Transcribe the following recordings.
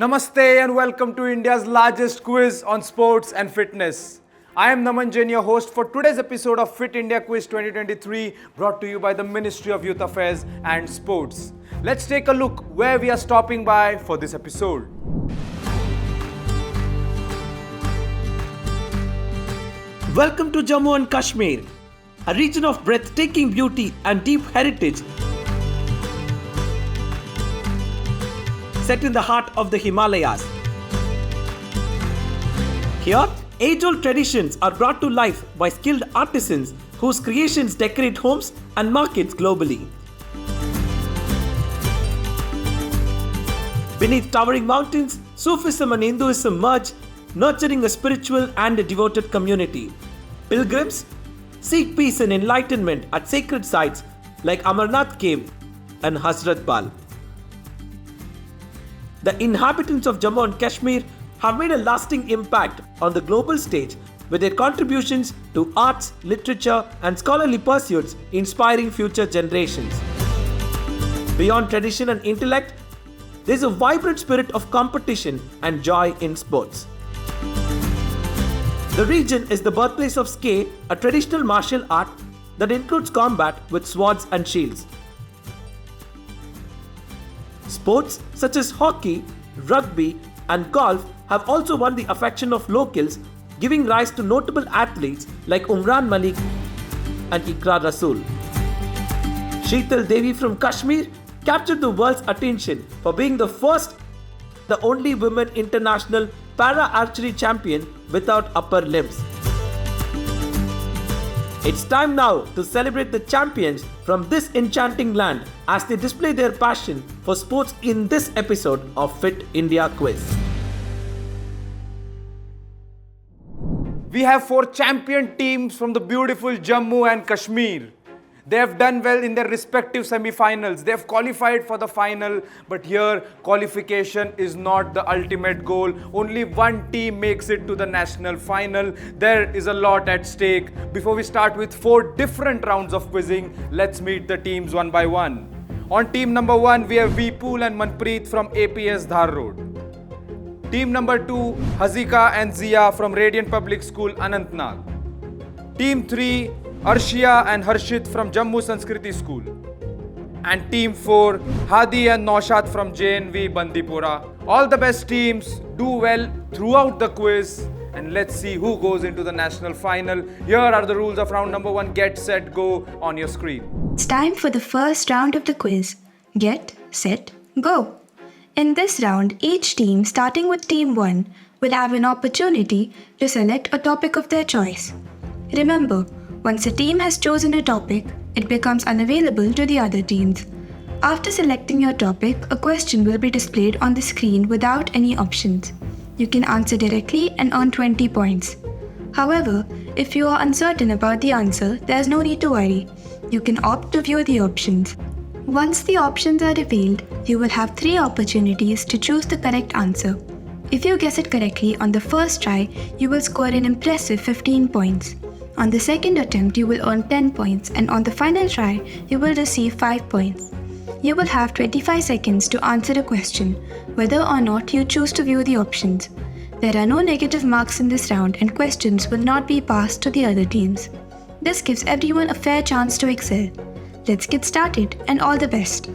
Namaste and welcome to India's largest quiz on sports and fitness. I am Naman Jain, your host for today's episode of Fit India Quiz 2023, brought to you by the Ministry of Youth Affairs and Sports. Let's take a look where we are stopping by for this episode. Welcome to Jammu and Kashmir, a region of breathtaking beauty and deep heritage set in the heart of the Himalayas. Here, age-old traditions are brought to life by skilled artisans whose creations decorate homes and markets globally. Beneath towering mountains, Sufism and Hinduism merge, nurturing a spiritual and a devoted community. Pilgrims seek peace and enlightenment at sacred sites like Amarnath Cave and Hazrat Bal. The inhabitants of Jammu and Kashmir have made a lasting impact on the global stage with their contributions to arts, literature, and scholarly pursuits inspiring future generations. Beyond tradition and intellect, there is a vibrant spirit of competition and joy in sports. The region is the birthplace of Ske, a traditional martial art that includes combat with swords and shields. Sports such as hockey, rugby, and golf have also won the affection of locals, giving rise to notable athletes like Umran Malik and Ikra Rasool. Sheetal Devi from Kashmir captured the world's attention for being the only women international para-archery champion without upper limbs. It's time now to celebrate the champions from this enchanting land as they display their passion for sports in this episode of Fit India Quiz. We have 4 champion teams from the beautiful Jammu and Kashmir. They have done well in their respective semi-finals. They have qualified for the final, but here qualification is not the ultimate goal. Only one team makes it to the national final. There is a lot at stake. Before we start with 4 different rounds of quizzing, let's meet the teams one by one. On team number 1, we have Vipul and Manpreet from APS Dhar Road. Team number 2, Hazika and Zia from Radiant Public School, Anantnag. Team 3, Arshia and Harshit from Jammu Sanskriti School. And Team 4, Hadi and Naushat from JNV Bandipora. All the best teams, do well throughout the quiz, and let's see who goes into the national final. Here are the rules of round number 1. Get, set, go on your screen. It's time for the first round of the quiz. Get, set, go. In this round, each team, starting with Team 1, will have an opportunity to select a topic of their choice. Remember, once a team has chosen a topic, it becomes unavailable to the other teams. After selecting your topic, a question will be displayed on the screen without any options. You can answer directly and earn 20 points. However, if you are uncertain about the answer, there's no need to worry. You can opt to view the options. Once the options are revealed, you will have 3 opportunities to choose the correct answer. If you guess it correctly on the first try, you will score an impressive 15 points. On the second attempt, you will earn 10 points, and on the final try, you will receive 5 points. You will have 25 seconds to answer a question, whether or not you choose to view the options. There are no negative marks in this round, and questions will not be passed to the other teams. This gives everyone a fair chance to excel. Let's get started, and all the best.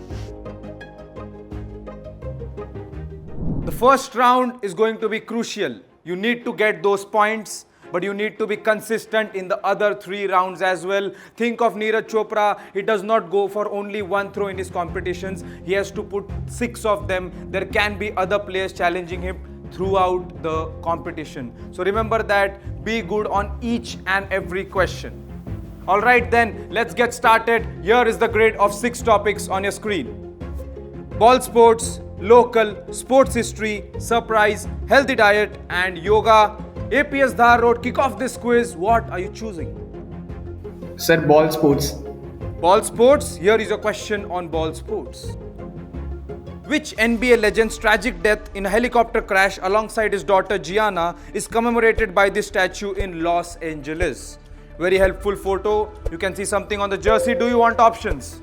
The first round is going to be crucial. You need to get those points, but you need to be consistent in the other 3 rounds as well. Think of Neeraj Chopra. He does not go for only 1 throw in his competitions. He has to put 6 of them. There can be other players challenging him throughout the competition. So remember that. Be good on each and every question. Alright then, let's get started. Here is the grid of 6 topics on your screen. Ball sports, local, sports history, surprise, healthy diet, and yoga. APS Dhar Road, kick off this quiz. What are you choosing? Sir, ball sports. Ball sports? Here is a question on ball sports. Which NBA legend's tragic death in a helicopter crash alongside his daughter Gianna is commemorated by this statue in Los Angeles? Very helpful photo. You can see something on the jersey. Do you want options?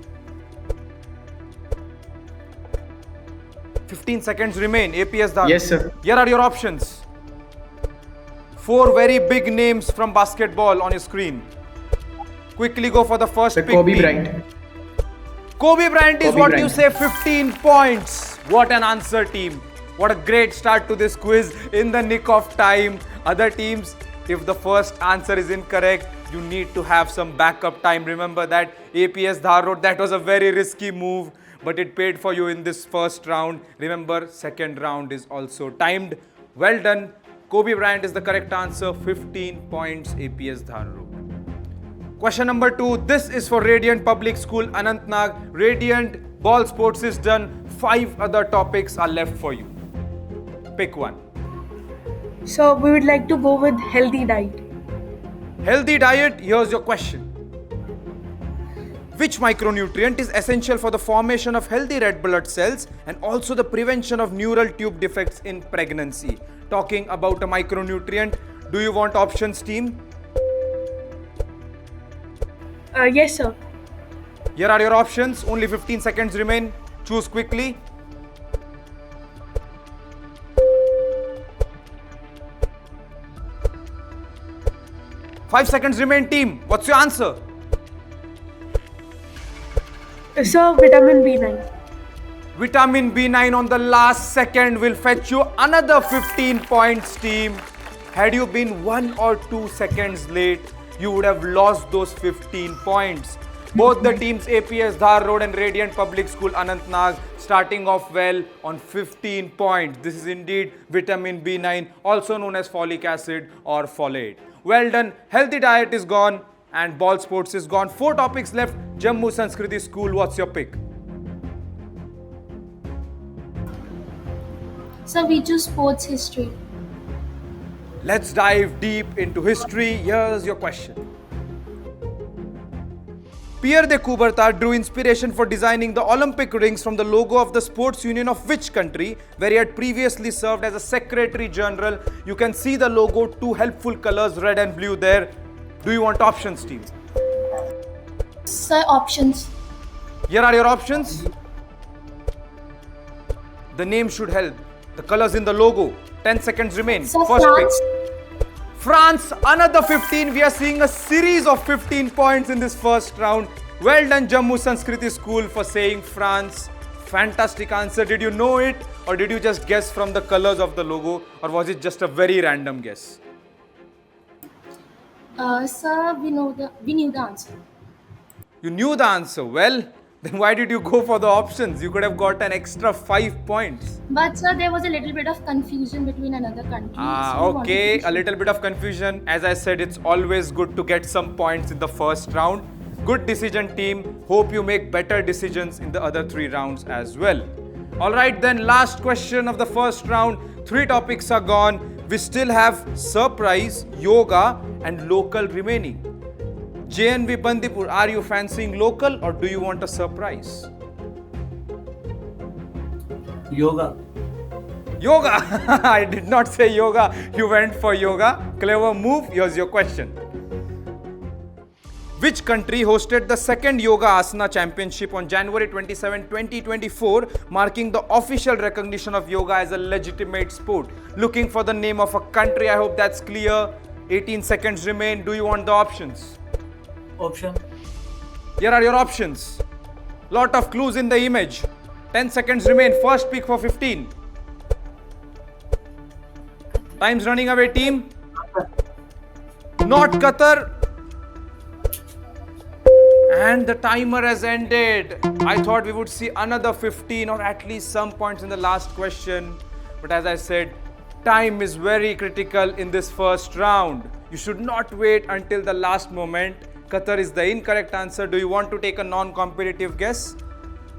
15 seconds remain. APS Dhar. Yes, sir. Here are your options. 4 very big names from basketball on your screen. Quickly go for the first Sir, pick. Kobe team. Bryant. Kobe Bryant is Kobe what Bryant. you say, 15 points. What an answer, team. What a great start to this quiz in the nick of time. Other teams, if the first answer is incorrect, you need to have some backup time. Remember that APS Dhar Road, that was a very risky move, but it paid for you in this first round. Remember, second round is also timed. Well done. Kobe Bryant is the correct answer. 15 points, APS Dhar Road. Question number 2. This is for Radiant Public School, Anantnag. Radiant Ball Sports is done. 5 other topics are left for you. Pick one. So we would like to go with healthy diet. Healthy diet, here's your question. Which micronutrient is essential for the formation of healthy red blood cells and also the prevention of neural tube defects in pregnancy? Talking about a micronutrient, do you want options, team? Yes, sir. Here are your options. Only 15 seconds remain. Choose quickly. Five seconds remain, team. What's your answer? Sir, vitamin B9. Vitamin B9 on the last second will fetch you another 15 points, team. Had you been 1 or 2 seconds late, you would have lost those 15 points. Both the teams, APS Dhar Road and Radiant Public School, Anantnag, starting off well on 15 points. This is indeed vitamin B9, also known as folic acid or folate. Well done. Healthy diet is gone and ball sports is gone. 4 topics left. Jammu Sanskriti School, what's your pick? So we choose sports history. Let's dive deep into history. Here's your question. Pierre de Coubertin drew inspiration for designing the Olympic rings from the logo of the sports union of which country, where he had previously served as a secretary general. You can see the logo, 2 helpful colors, red and blue there. Do you want options, team? Sir, options. Here are your options. The name should help. The colors in the logo. 10 seconds remain. Sir, First France. pick. France, another 15. We are seeing a series of 15 points in this first round. Well done, Jammu Sanskriti School, for saying France. Fantastic answer. Did you know it, or did you just guess from the colors of the logo, or was it just a very random guess? Sir, we knew the answer. You knew the answer. Well, then why did you go for the options? You could have got an extra 5 points. But sir, there was a little bit of confusion between another country. so we wanted Okay, to a little bit of confusion. As I said, it's always good to get some points in the first round. Good decision, team. Hope you make better decisions in the other 3 rounds as well. Alright then, last question of the first round. 3 topics are gone. We still have surprise, yoga and local remaining. JNV Bandipur, are you fancying local or do you want a surprise? Yoga. Yoga! I did not say yoga. You went for yoga. Clever move. Here's your question. Which country hosted the second Yoga Asana Championship on January 27, 2024, marking the official recognition of yoga as a legitimate sport? Looking for the name of a country. I hope that's clear. 18 seconds remain. Do you want the options? Option. Here are your options. Lot of clues in the image. 10 seconds remain. First pick for 15. Time's running away, team. Not Qatar. And the timer has ended. I thought we would see another 15 or at least some points in the last question. But as I said, time is very critical in this first round. You should not wait until the last moment. Qatar is the incorrect answer. Do you want to take a non-competitive guess?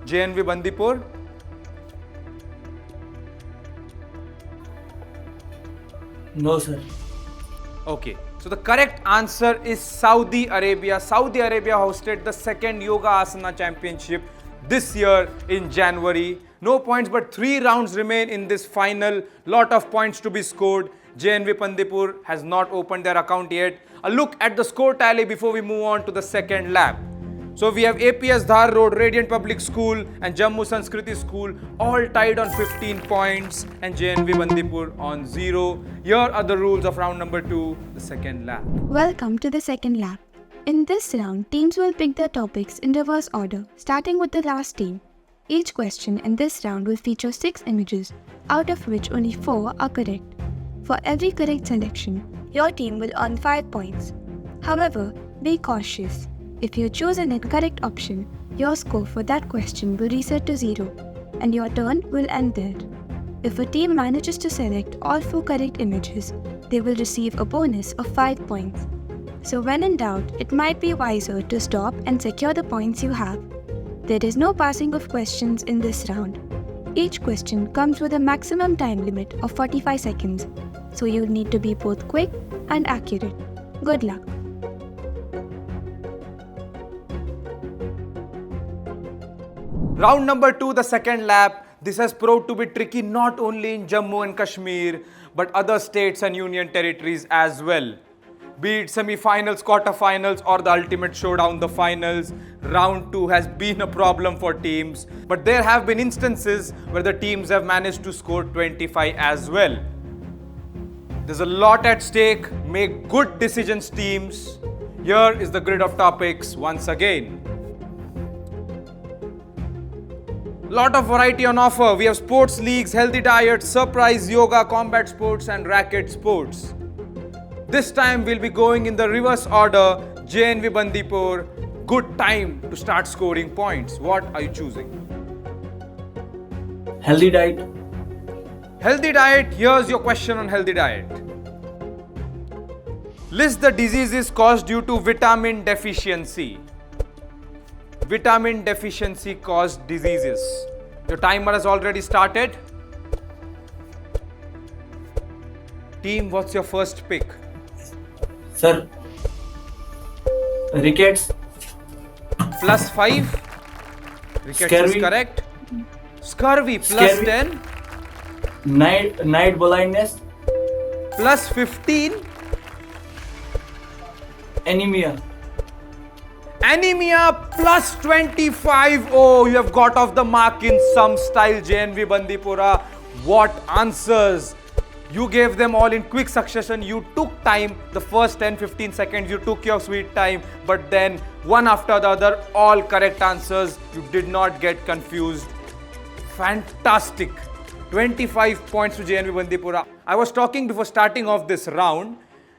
JNV Bandipur? No, sir. Okay, so the correct answer is Saudi Arabia. Saudi Arabia hosted the second Yoga Asana Championship this year in January. No points, but 3 rounds remain in this final. Lot of points to be scored. JNV Pandipur has not opened their account yet. A look at the score tally before we move on to the second lap. So we have APS Dhar Road, Radiant Public School and Jammu Sanskriti School all tied on 15 points and JNV Bandipur on 0. Here are the rules of round number 2, the second lap. Welcome to the second lap. In this round, teams will pick their topics in reverse order, starting with the last team. Each question in this round will feature 6 images, out of which only 4 are correct. For every correct selection, your team will earn 5 points. However, be cautious. If you choose an incorrect option, your score for that question will reset to 0, and your turn will end there. If a team manages to select all 4 correct images, they will receive a bonus of 5 points. So when in doubt, it might be wiser to stop and secure the points you have. There is no passing of questions in this round. Each question comes with a maximum time limit of 45 seconds, so you'll need to be both quick and accurate. Good luck. Round number 2, the second lap. This has proved to be tricky not only in Jammu and Kashmir, but other states and union territories as well. Be it semi-finals, quarter-finals or the ultimate showdown, the finals, round 2 has been a problem for teams. But there have been instances where the teams have managed to score 25 as well. There's a lot at stake. Make good decisions, teams. Here is the grid of topics once again. Lot of variety on offer. We have sports leagues, healthy diet, surprise yoga, combat sports and racket sports. This time we'll be going in the reverse order. JNV Bandipur, good time to start scoring points. What are you choosing? Healthy diet. Healthy diet. Here's your question on healthy diet. List the diseases caused due to vitamin deficiency. Vitamin deficiency caused diseases. Your timer has already started. Team, what's your first pick? Sir, rickets. Plus 5. Rickets is Scurvy. correct. Scurvy plus Scurvy. 10. Night blindness. Plus 15. Anemia. Anemia plus 25. Oh, you have got off the mark in some style, JNV Bandipura. What answers? You gave them all in quick succession. You took time. The first 10-15 seconds, you took your sweet time. But then, one after the other, all correct answers. You did not get confused. Fantastic. 25 points to JNV Bandipura. I was talking before starting off this round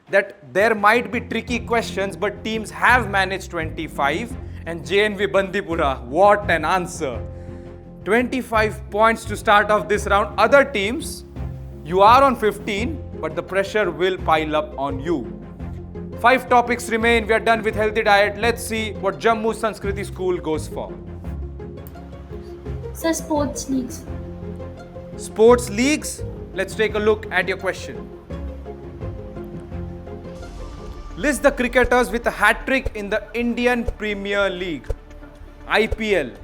that there might be tricky questions, but teams have managed 25. And JNV Bandipura, what an answer. 25 points to start off this round. Other teams, you are on 15, but the pressure will pile up on you. 5 topics remain. We are done with healthy diet. Let's see what Jammu Sanskriti School goes for. Sir, sports leagues. Sports leagues. Let's take a look at your question. List the cricketers with a hat-trick in the Indian Premier League, IPL.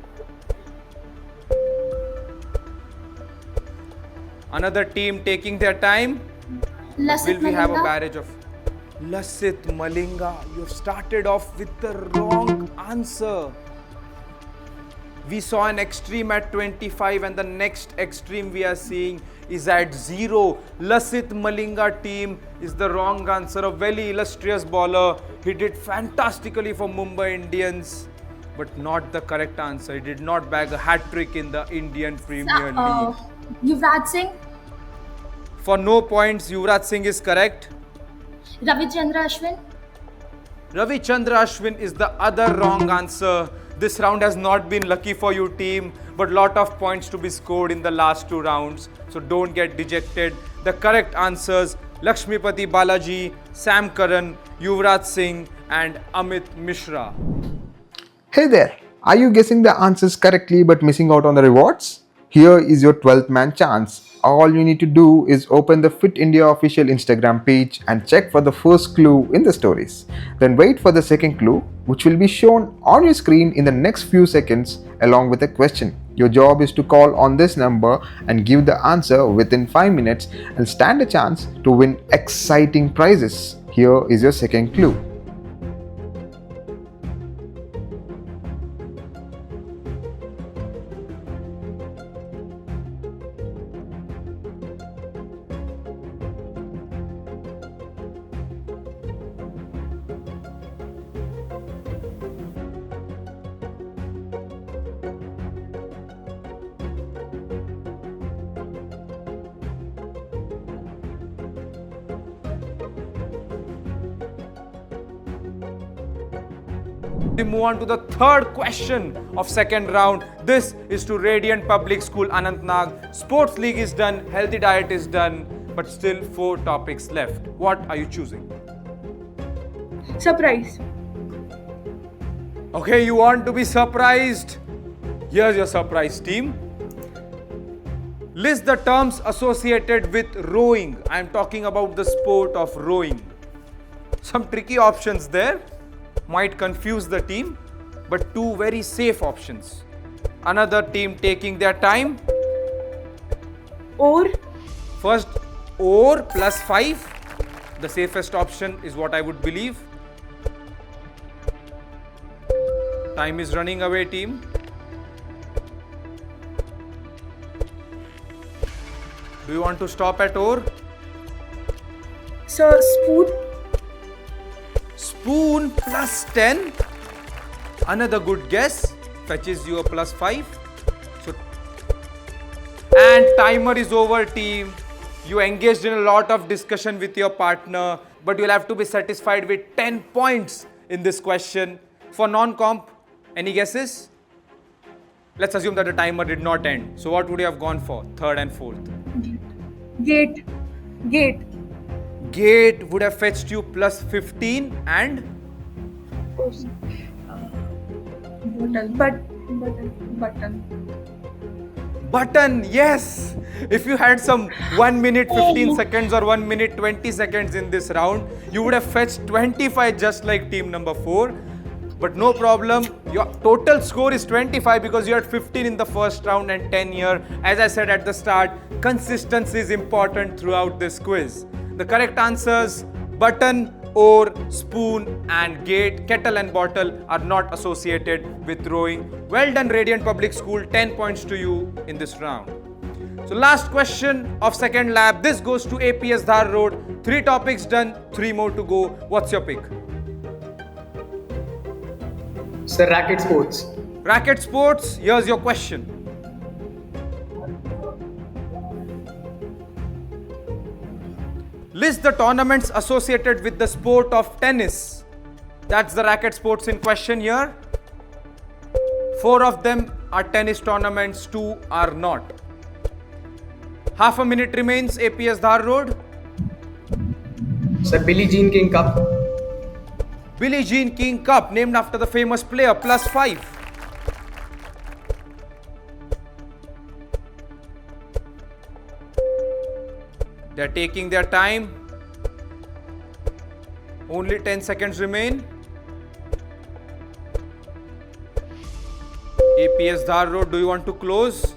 Another team taking their time. Lassit Will we have a Malinga. barrage of Lassit Malinga? You've started off with the wrong answer. We saw an extreme at 25 and the next extreme we are seeing is at 0. Lassit Malinga team is the wrong answer. A very illustrious bowler. He did fantastically for Mumbai Indians, but not the correct answer. He did not bag a hat-trick in the Indian Premier League. Yuvraj Singh. For no points, Yuvraj Singh is correct. Ravichandra Ashwin. Ravichandra Ashwin is the other wrong answer. This round has not been lucky for you, team, but lot of points to be scored in the last 2 rounds. So don't get dejected. The correct answers: Lakshmipati Balaji, Sam Curran, Yuvraj Singh and Amit Mishra. Hey there, are you guessing the answers correctly but missing out on the rewards? Here is your 12th man chance. All you need to do is open the Fit India official Instagram page and check for the first clue in the stories. Then wait for the second clue, which will be shown on your screen in the next few seconds along with a question. Your job is to call on this number and give the answer within 5 minutes and stand a chance to win exciting prizes. Here is your second clue. We move on to the third question of second round. This is to Radiant Public School, Anantnag. Sports league is done, healthy diet is done, but still 4 topics left. What are you choosing? Surprise. Okay, you want to be surprised? Here's your surprise team. List the terms associated with rowing. I am talking about the sport of rowing. Some tricky options there. Might confuse the team, but 2 very safe options. Another team taking their time. Or First, or plus 5. The safest option is what I would believe. Time is running away, team. Do you want to stop at or? so spoon. Spoon plus 10. Another good guess. Fetches you a plus 5. So, and timer is over, team. You engaged in a lot of discussion with your partner, but you'll have to be satisfied with 10 points in this question. For non-comp, any guesses? Let's assume that the timer did not end. So what would you have gone for? Third and fourth. Gate. Gate. Gate would have fetched you plus 15 and Button. button. Yes. If you had some 1 minute 15 seconds or 1 minute 20 seconds in this round, you would have fetched 25 just like team number 4. But no problem. Your total score is 25 because you had 15 in the first round and 10 here. As I said at the start, consistency is important throughout this quiz. The correct answers: button, or, spoon and gate, kettle and bottle are not associated with rowing. Well done, Radiant Public School. 10 points to you in this round. So last question of second lab. This goes to APS Dhar Road. 3 topics done, 3 more to go. What's your pick? Sir, racket sports. Racket sports. Here's your question. List the tournaments associated with the sport of tennis. That's the racket sports in question here. 4 of them are tennis tournaments, 2 are not. Half a minute remains, APS Dhar Road. Sir, Billie Jean King Cup. Billie Jean King Cup, named after the famous player, plus 5. They're taking their time. Only 10 seconds remain. APS Dhar Road, do you want to close?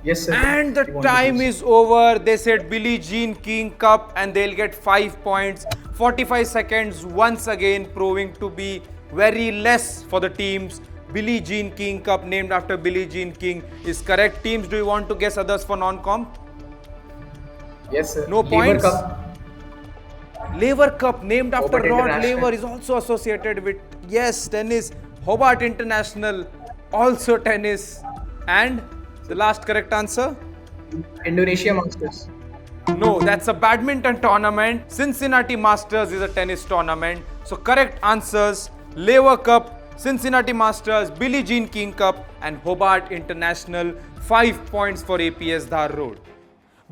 Yes, sir. And the We want to time close. is over. They said Billie Jean King Cup and they'll get 5 points. 45 seconds once again proving to be very less for the teams. Billie Jean King Cup, named after Billie Jean King, is correct. Teams, do you want to guess others for non-comp? Yes, sir. No Lever points. Cup. Lever Cup, named after Hobart Rod International. Laver, is also associated with, yes, tennis. Hobart International, also tennis. And the last correct answer? Indonesia Masters. No, that's a badminton tournament. Cincinnati Masters is a tennis tournament. So correct answers: Lever Cup, Cincinnati Masters, Billie Jean King Cup and Hobart International. 5 points for APS Dhar Road.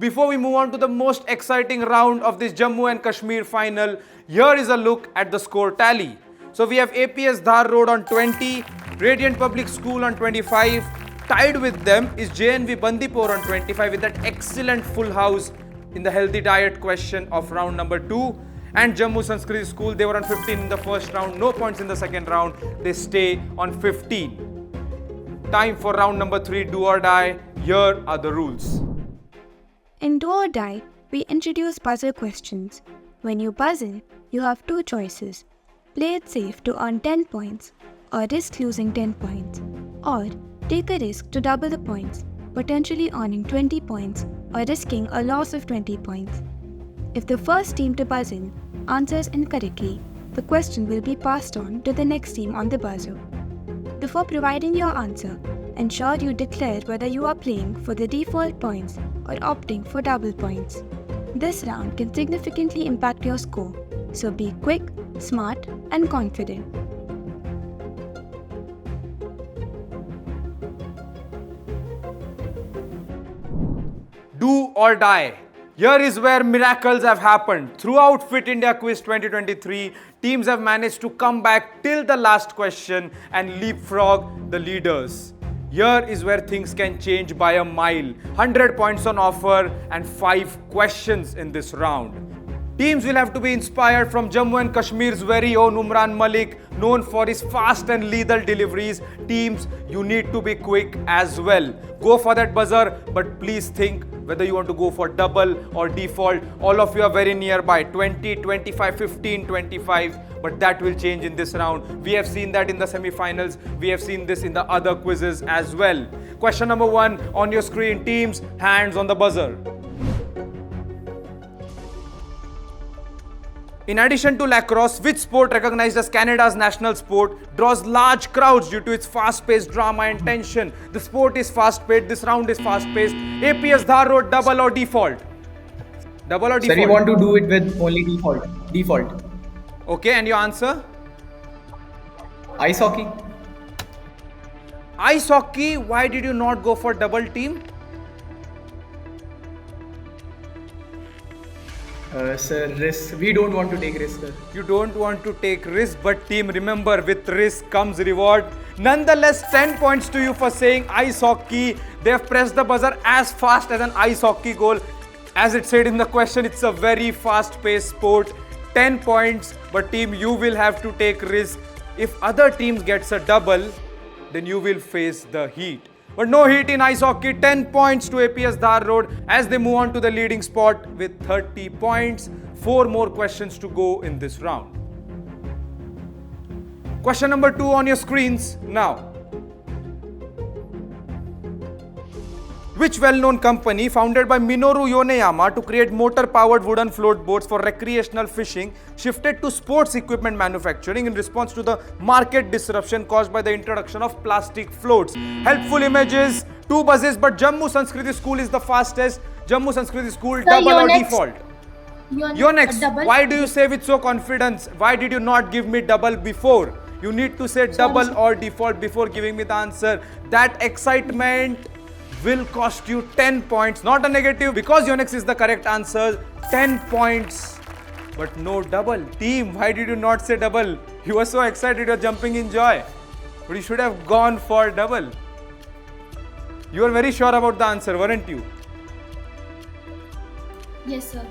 Before we move on to the most exciting round of this Jammu and Kashmir final, here is a look at the score tally. So we have APS Dhar Road on 20, Radiant Public School on 25. Tied with them is JNV Bandipur on 25 with that excellent full house in the healthy diet question of round number 2. And Jammu Sanskriti School, they were on 15 in the first round, no points in the second round. They stay on 15. Time for round number 3, do or die. Here are the rules. In Do or Die, we introduce buzzer questions. When you buzz in, you have 2 choices. Play it safe to earn 10 points, or risk losing 10 points, or take a risk to double the points, potentially earning 20 points or risking a loss of 20 points. If the first team to buzz in answers incorrectly, the question will be passed on to the next team on the buzzer. Before providing your answer, ensure you declare whether you are playing for the default points or opting for double points. This round can significantly impact your score, so be quick smart, and confident. Do or die. Here is where miracles have happened. Throughout Fit India Quiz 2023, teams have managed to come back till the last question and leapfrog the leaders. Here is where things can change by a mile. 100 points on offer and 5 questions in this round. Teams will have to be inspired from Jammu and Kashmir's very own Umran Malik, known for his fast and lethal deliveries. Teams, you need to be quick as well. Go for that buzzer, but please think whether you want to go for double or default. All of you are very nearby, 20, 25, 15, 25, but that will change in this round. We have seen that in the semi-finals. We have seen this in the other quizzes as well. Question number 1 on your screen. Teams, hands on the buzzer. In addition to lacrosse, which sport recognized as Canada's national sport draws large crowds due to its fast-paced drama and tension? The sport is fast-paced. This round is fast-paced. APS Dhar Road, double or default? Double or default? Sir, we want to do it with only default. Default. Okay, and your answer? Ice hockey. Ice hockey, why did you not go for double team? Sir, risk. We don't want to take risk, sir. You don't want to take risk, but team, remember, with risk comes reward. Nonetheless, 10 points to you for saying ice hockey. They have pressed the buzzer as fast as an ice hockey goal. As it said in the question, it's a very fast-paced sport. 10 points, but team, you will have to take risk. If other teams gets a double, then you will face the heat. But no heat in ice hockey. 10 points to APS Dhar Road as they move on to the leading spot with 30 points. 4 more questions to go in this round. Question number 2 on your screens now. Which well-known company founded by Minoru Yoneyama to create motor-powered wooden float boats for recreational fishing shifted to sports equipment manufacturing in response to the market disruption caused by the introduction of plastic floats? Helpful images, 2 buzzes, but Jammu Sanskriti School is the fastest. Jammu Sanskriti School, Sir, double or Yonex. default? Yonex. Yonex, why do you say with so confidence? Why did you not give me double before? You need to say double or default before giving me the answer. That excitement will cost you 10 points, not a negative, because Yonex is the correct answer. 10 points, but no double. Team, why did you not say double? You were so excited, you're jumping in joy. But you should have gone for double. You were very sure about the answer, weren't you? Yes, sir.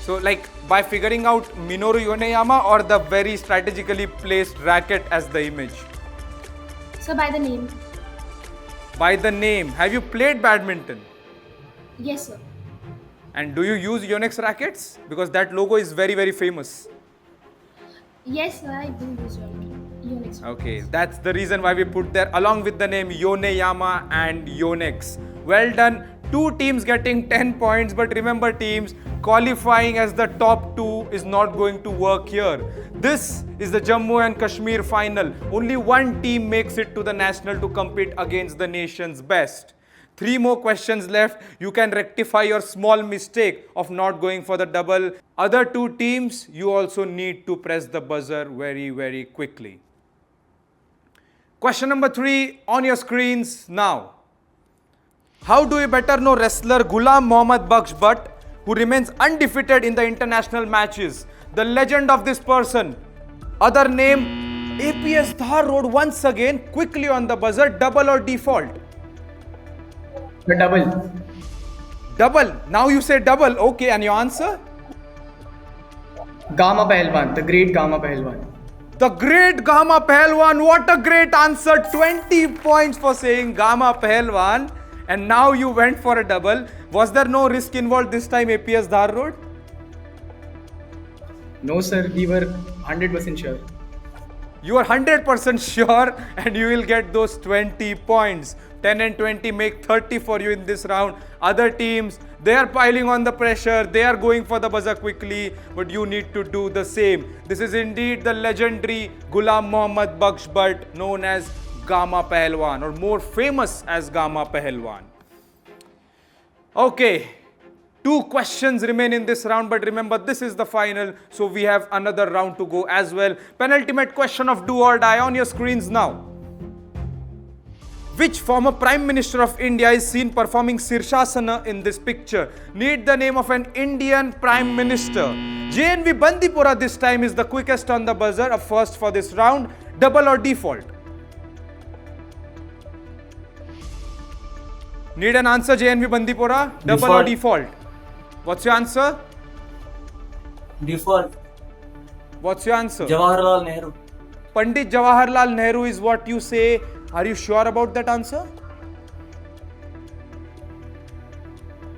So, like, by figuring out Minoru Yoneyama or the very strategically placed racket as the image? So by the name. By the name. Have you played badminton? Yes, sir. And do you use Yonex rackets? Because that logo is very, very famous. Yes, sir. I do use Yonex. Okay, that's the reason why we put there along with the name Yoneyama and Yonex. Well done. 2 teams getting 10 points, but remember teams, qualifying as the top 2 is not going to work here. This is the Jammu and Kashmir final. Only 1 team makes it to the national to compete against the nation's best. 3 more questions left. You can rectify your small mistake of not going for the double. Other 2 teams, you also need to press the buzzer very, very quickly. Question number 3 on your screens now. How do we better know wrestler Ghulam Mohammad Baksh Butt, who remains undefeated in the international matches? The legend of this person. Other name, APS Dhar Road once again, quickly on the buzzer, double or default? The double. Double. Now you say double. Okay, and your answer? Gama Pahalwan, the great Gama Pahalwan. The great Gama Pahalwan. What a great answer. 20 points for saying Gama Pahalwan. And now you went for a double. Was there no risk involved this time, APS Dhar Road? No, sir. We were 100% sure. You are 100% sure and you will get those 20 points. 10 and 20 make 30 for you in this round. Other teams, they are piling on the pressure. They are going for the buzzer quickly, but you need to do the same. This is indeed the legendary Ghulam Mohammad Baksh Butt, known as Gama Pahalwan, or more famous as Gama Pahalwan. Okay, 2 questions remain in this round, but remember this is the final, so we have another round to go as well. Penultimate question of do or die on your screens now. Which former Prime Minister of India is seen performing Sirshasana in this picture? Need the name of an Indian Prime Minister. JNV Bandipora this time is the quickest on the buzzer. A first for this round. Double or default? Need an answer, JNV Bandipora? Double or default? What's your answer? Default. What's your answer? Jawaharlal Nehru. Pandit Jawaharlal Nehru is what you say. Are you sure about that answer?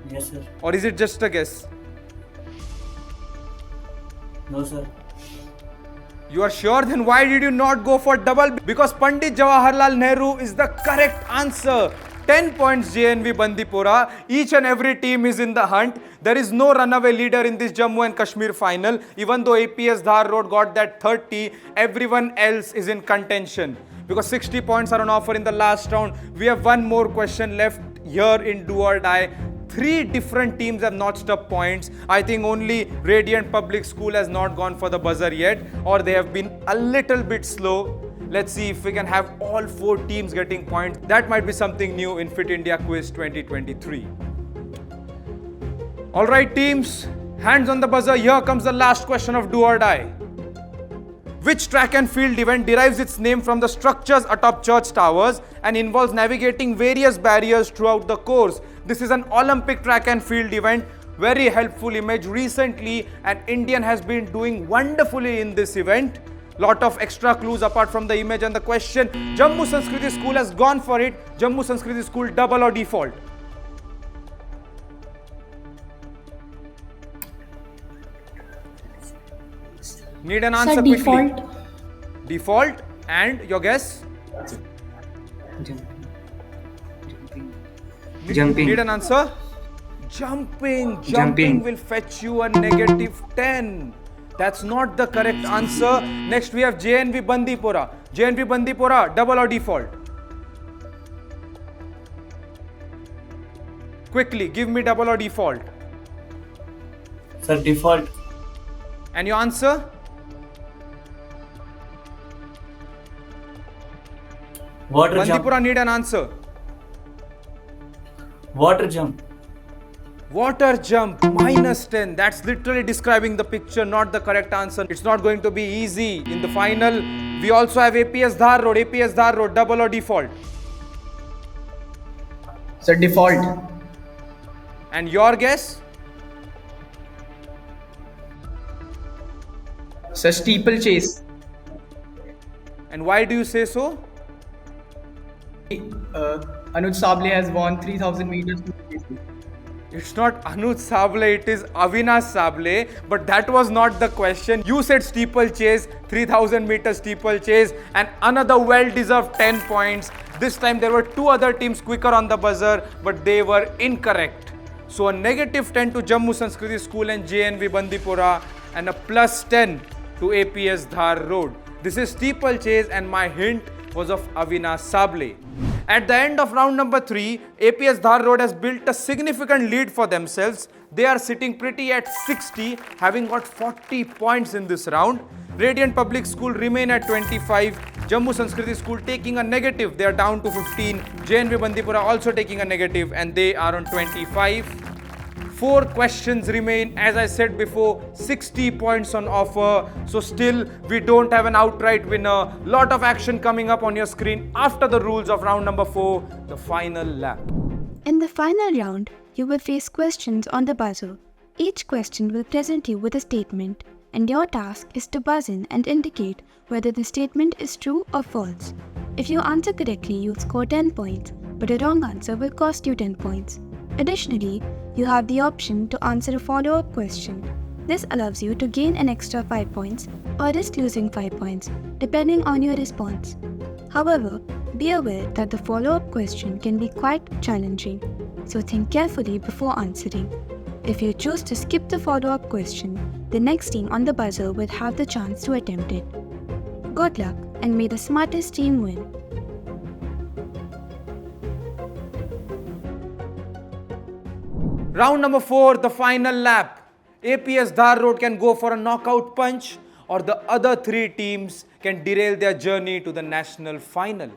Yes, sir. Or is it just a guess? No, sir. You are sure? Then why did you not go for double? Because Pandit Jawaharlal Nehru is the correct answer. 10 points JNV Bandipora. Each and every team is in the hunt. There is no runaway leader in this Jammu and Kashmir final. Even though APS Dhar Road got that 30, everyone else is in contention. Because 60 points are on offer in the last round. We have one more question left here in do or die. 3 different teams have notched up points. I think only Radiant Public School has not gone for the buzzer yet, or they have been a little bit slow. Let's see if we can have all 4 teams getting points. That might be something new in Fit India Quiz 2023. Alright teams, hands on the buzzer. Here comes the last question of do or die. Which track and field event derives its name from the structures atop church towers and involves navigating various barriers throughout the course? This is an Olympic track and field event. Very helpful image. Recently, an Indian has been doing wonderfully in this event. Lot of extra clues apart from the image and the question. Jammu Sanskriti School has gone for it. Jammu Sanskriti School, double or default? Need an answer Sir, quickly. default. Default. And your guess? Jumping. Need an answer? Jumping will fetch you a negative 10. That's not the correct answer. Next we have JNV Bandipora. JNV Bandipora, double or default? Quickly, give me double or default. Sir, default. And your answer? Water jump. Bandipora need an answer. Water jump. Water jump, minus 10. That's literally describing the picture, not the correct answer. It's not going to be easy. In the final, we also have APS Dhar Road. APS Dhar Road, double or default? Sir, default. And your guess? Sir, steeplechase. And why do you say so? Anuj Sable has won 3000 meters. It's not Anuj Sable, it is Avinash Sable. But that was not the question. You said steeplechase, 3000 meter steeplechase, and another well-deserved 10 points. This time there were 2 other teams quicker on the buzzer, but they were incorrect. So a negative 10 to Jammu Sanskriti School and JNV Bandipora, and a plus 10 to APS Dhar Road. This is steeplechase, and my hint was of Avinash Sable. At the end of round number 3, APS Dhar Road has built a significant lead for themselves. They are sitting pretty at 60, having got 40 points in this round. Radiant Public School remain at 25. Jammu Sanskriti School taking a negative, they are down to 15. JNV Bandipora also taking a negative, and they are on 25. 4 questions remain. As I said before, 60 points on offer. So still, we don't have an outright winner. Lot of action coming up on your screen after the rules of round number 4, the final lap. In the final round, you will face questions on the buzzer. Each question will present you with a statement, and your task is to buzz in and indicate whether the statement is true or false. If you answer correctly, you'll score 10 points, but a wrong answer will cost you 10 points. Additionally, you have the option to answer a follow-up question. This allows you to gain an extra 5 points or risk losing 5 points, depending on your response. However, be aware that the follow-up question can be quite challenging, so think carefully before answering. If you choose to skip the follow-up question, the next team on the buzzer will have the chance to attempt it. Good luck, and may the smartest team win. Round number 4, the final lap. APS Dhar Road can go for a knockout punch, or the other 3 teams can derail their journey to the national final.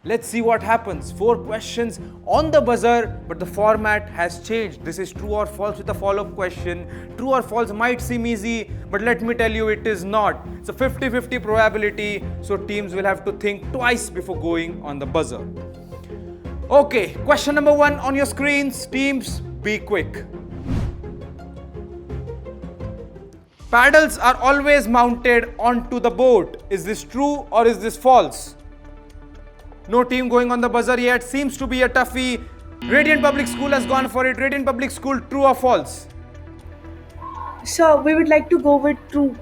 Let's see what happens. 4 questions on the buzzer, but the format has changed. This is true or false with a follow-up question. True or false might seem easy, but let me tell you it is not. It's a 50-50 probability, so teams will have to think twice before going on the buzzer. Okay, question number 1 on your screens. Teams, be quick. Paddles are always mounted onto the boat. Is this true or is this false? No team going on the buzzer yet. Seems to be a toughie. Radiant Public School has gone for it. Radiant Public School, true or false? So we would like to go with true.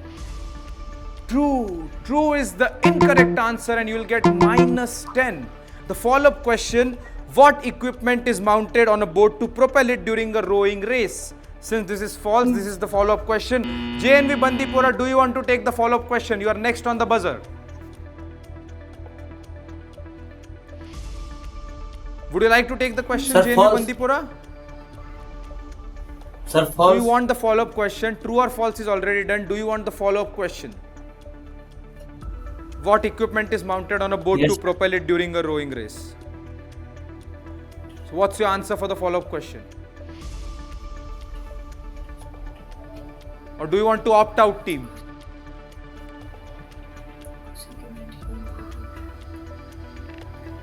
True. True is the incorrect answer and you will get -10. The follow-up question, what equipment is mounted on a boat to propel it during a rowing race? Since this is false, this is the follow-up question. JNV Bandipura, do you want to take the follow-up question? You are next on the buzzer. Would you like to take the question, Sir, JNV false. Bandipura? Sir, Do false. you want the follow-up question? True or false is already done. Do you want the follow-up question? What equipment is mounted on a boat Yes. to propel it during a rowing race? So what's your answer for the follow-up question? Or do you want to opt out, team?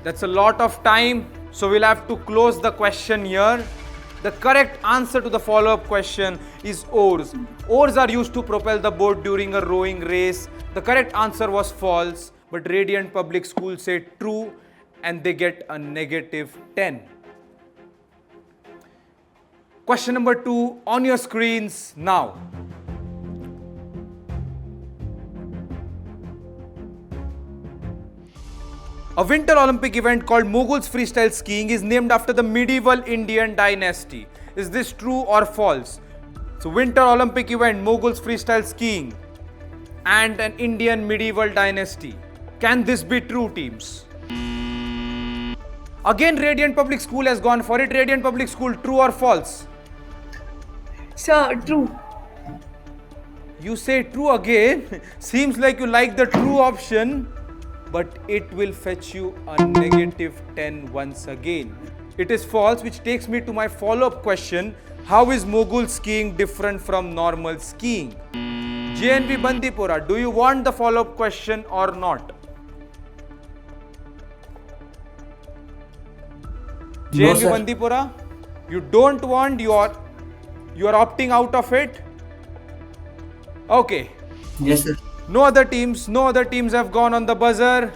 That's a lot of time, so we'll have to close the question here. The correct answer to the follow-up question is oars. Oars are used to propel the boat during a rowing race. The correct answer was false, but Radiant Public School said true and they get a -10. Question number 2 on your screens now. A winter Olympic event called Mughals freestyle skiing is named after the medieval Indian dynasty. Is this true or false? So winter Olympic event, Mughals freestyle skiing and an Indian medieval dynasty. Can this be true, teams? Again, Radiant Public School has gone for it. Radiant Public School, true or false? So true. You say true again. Seems like you like the true option, but it will fetch you a -10 once again. It is false, which takes me to my follow-up question. How is Mughal skiing different from normal skiing? JNV Bandipura, do you want the follow-up question or not? No, JNV sir. Bandipura, you don't want, you are opting out of it? Okay. Yes, sir. No other teams have gone on the buzzer.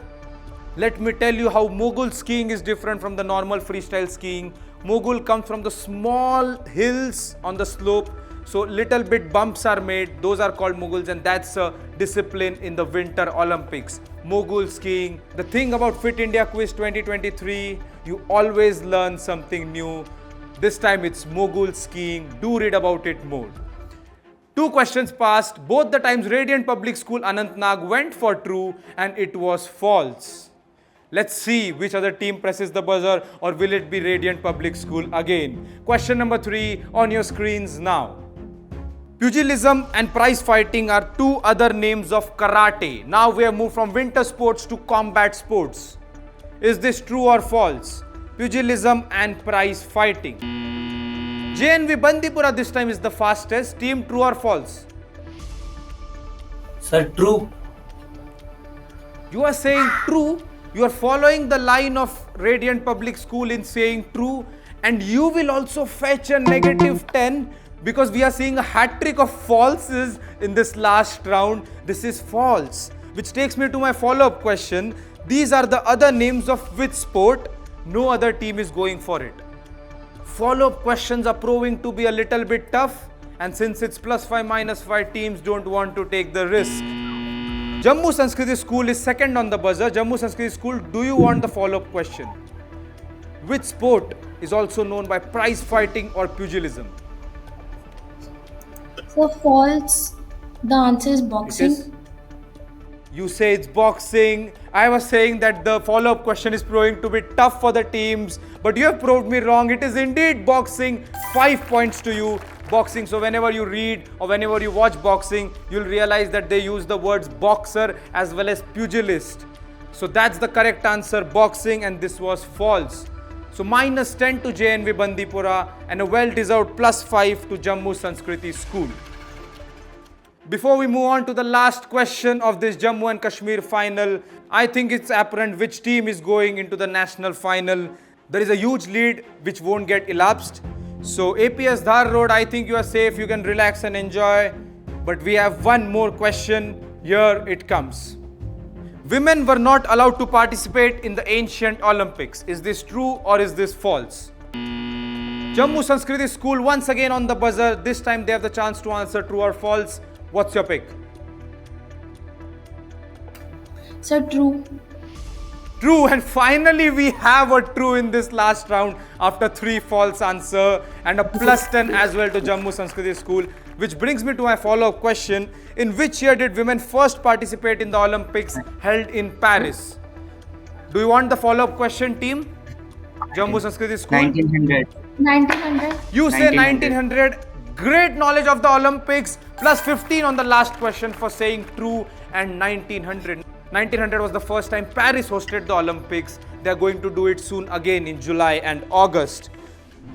Let me tell you how Mughal skiing is different from the normal freestyle skiing. Mughal comes from the small hills on the slope, so little bit bumps are made. Those are called Mughals, and that's a discipline in the Winter Olympics. Mughal skiing. The thing about Fit India Quiz 2023, you always learn something new. This time it's Mughal skiing. Do read about it more. 2 questions passed. Both the times Radiant Public School Anantnag went for true and it was false. Let's see which other team presses the buzzer, or will it be Radiant Public School again? Question number 3 on your screens now. Pugilism and prize fighting are 2 other names of karate. Now we have moved from winter sports to combat sports. Is this true or false? Pugilism and prize fighting. JNV Bandipura this time is the fastest. Team, true or false? Sir, true. You are saying true. You are following the line of Radiant Public School in saying true, and you will also fetch a -10 because we are seeing a hat trick of falses in this last round. This is false, which takes me to my follow-up question. These are the other names of which sport? No other team is going for it. Follow-up questions are proving to be a little bit tough, and since it's +5 -5, teams don't want to take the risk. Jammu Sanskriti School is second on the buzzer. Jammu Sanskriti School, do you want the follow-up question? Which sport is also known by prize fighting or pugilism? So false. The answer is boxing. You say it's boxing. I was saying that the follow-up question is proving to be tough for the teams, but you have proved me wrong. It is indeed boxing. 5 points to you. Boxing. So whenever you read or whenever you watch boxing, you'll realize that they use the words boxer as well as pugilist. So that's the correct answer, boxing, and this was false. So -10 to JNV Bandipora and a well-deserved +5 to Jammu Sanskriti School. Before we move on to the last question of this Jammu and Kashmir final, I think it's apparent which team is going into the national final. There is a huge lead which won't get elapsed. So APS Dhar Road, I think you are safe, you can relax and enjoy. But we have one more question. Here it comes. Women were not allowed to participate in the ancient Olympics. Is this true or is this false? Jammu Sanskriti School once again on the buzzer. This time they have the chance to answer true or false. What's your pick? Sir, true. True, and finally we have a true in this last round after 3 false answer and a +10 as well to Jammu Sanskriti School. Which brings me to my follow-up question. In which year did women first participate in the Olympics held in Paris? Do you want the follow-up question, team? Jammu Sanskriti School? 1900. 1900. You say 1900. Great knowledge of the Olympics. +15 on the last question for saying true, and 1900. 1900 was the first time Paris hosted the Olympics. They are going to do it soon again in July and August.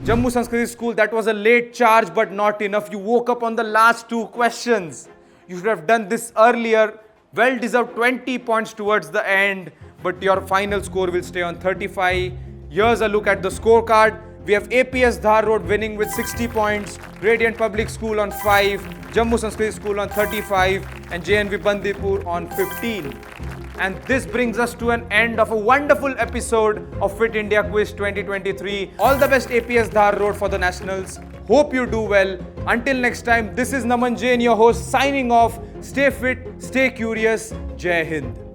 Jammu Sanskriti School, that was a late charge but not enough. You woke up on the last 2 questions. You should have done this earlier. Well deserved 20 points towards the end, but your final score will stay on 35. Here's a look at the scorecard. We have APS Dhar Road winning with 60 points, Radiant Public School on 5, Jammu Sanskriti School on 35 and JNV Bandipur on 15. And this brings us to an end of a wonderful episode of Fit India Quiz 2023. All the best APS Dhar Road for the Nationals. Hope you do well. Until next time, this is Naman Jain, your host, signing off. Stay fit, stay curious. Jai Hind.